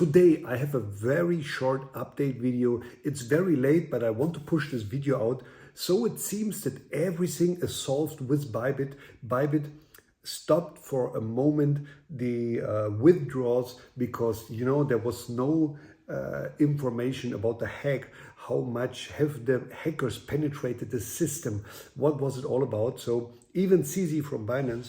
Today I have a very short update video. It's very late, but I want to push this video out. So it seems that everything is solved with Bybit. Bybit stopped for a moment the withdrawals because, you know, there was no information about the hack. How much have the hackers penetrated the system? What was it all about? So even CZ from Binance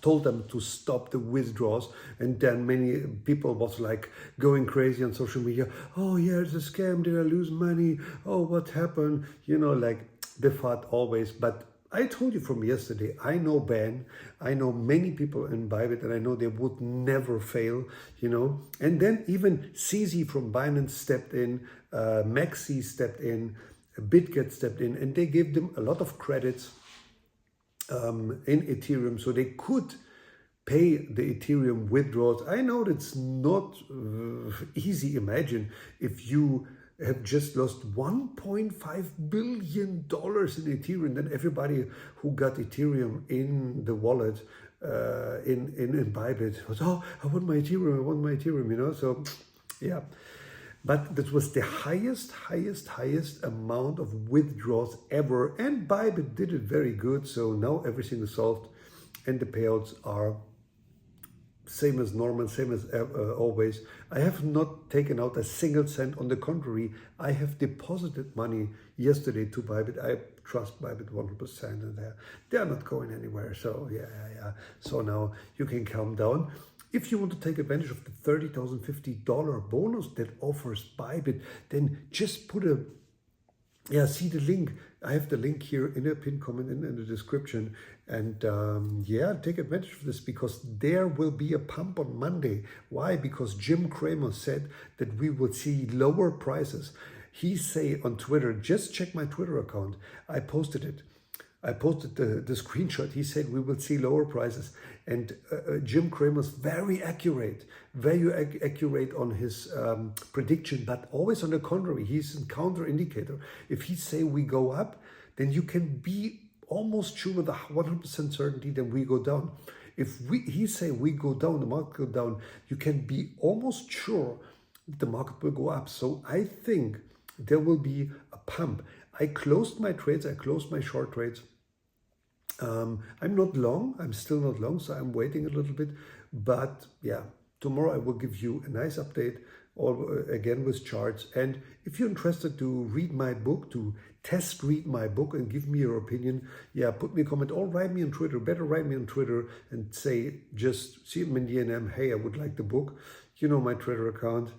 told them to stop the withdrawals, and then many people was like going crazy on social media. Oh yeah, it's a scam, did I lose money? Oh, what happened? You know, like the thought always. But I told you from yesterday, I know Ben, I know many people in Bybit, and I know they would never fail, you know. And then even CZ from Binance stepped in, MEXC stepped in, Bitget stepped in, and they gave them a lot of credits in Ethereum, so they could pay the Ethereum withdrawals. I know it's not easy. Imagine if you have just lost $1.5 billion in Ethereum, then everybody who got Ethereum in the wallet in Bybit was, oh, I want my Ethereum, you know. So yeah. But that was the highest amount of withdrawals ever. And Bybit did it very good. So now everything is solved and the payouts are same as normal, same as always. I have not taken out a single cent. On the contrary, I have deposited money yesterday to Bybit. I trust Bybit 100%, and they're not going anywhere. So yeah. So now you can calm down. If you want to take advantage of the $30,050 bonus that offers Bybit, then just put see the link. I have the link here in the pinned comment in the description. And take advantage of this, because there will be a pump on Monday. Why? Because Jim Cramer said that we will see lower prices. He say on Twitter, just check my Twitter account. I posted it. I posted the screenshot. He said we will see lower prices. And Jim Cramer's very accurate on his prediction, but always on the contrary. He's a counter indicator. If he say we go up, then you can be almost sure with a 100% certainty that we go down. If he say we go down, the market go down, you can be almost sure that the market will go up. So I think there will be a pump. I closed my trades. I closed my short trades. I'm not long. I'm still not long, so I'm waiting a little bit. But yeah, tomorrow I will give you a nice update, again with charts. And if you're interested to read my book, to test read my book and give me your opinion, put me a comment or write me on Twitter. Better write me on Twitter and say, just see me in DNM, hey, I would like the book. You know my Twitter account.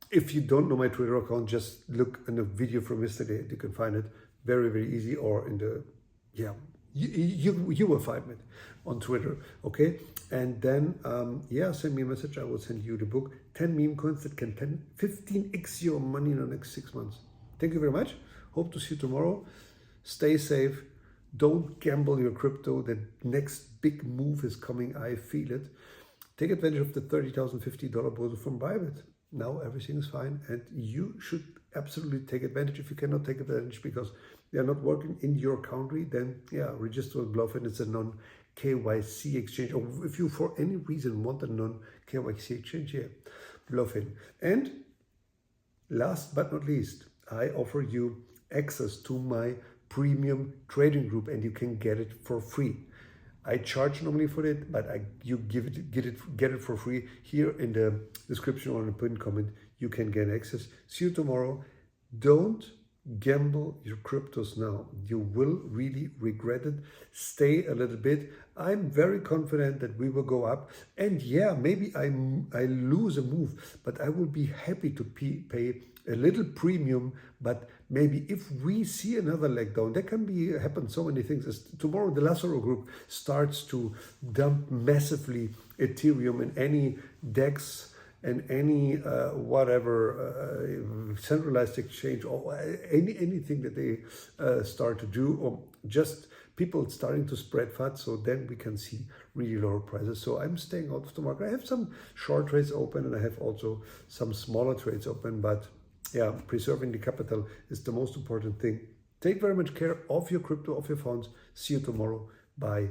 If you don't know my Twitter account, just look in the video from yesterday. You can find it very easy, or in the you will find it on Twitter, okay? And then send me a message. I will send you the book, 10 meme coins that can 15x your money in the next 6 months. Thank you very much. Hope to see you tomorrow. Stay safe. Don't gamble your crypto. The next big move is coming. I feel it. Take advantage of the $30,050 bonus from Bybit. Now everything is fine, and you should absolutely take advantage. If you cannot take advantage because they are not working in your country, then register with Bluffin. It's a non-KYC exchange. Or if you for any reason want a non-KYC exchange, Bluffin. And last but not least, I offer you access to my premium trading group, and you can get it for free. I charge normally for it, but you get it for free. Here in the description or in the pinned comment, you can get access. See you tomorrow. Don't gamble your cryptos now. You will really regret it. Stay a little bit. I'm very confident that we will go up. And maybe I lose a move, but I will be happy to pay a little premium. But maybe if we see another leg down, there can happen so many things. As tomorrow, the Lazaro group starts to dump massively Ethereum in any DEX and any centralized exchange, or anything that they start to do, or just people starting to spread FAT. So then we can see really lower prices. So I'm staying out of the market. I have some short trades open, and I have also some smaller trades open, but preserving the capital is the most important thing. Take very much care of your crypto, of your funds. See you tomorrow. Bye.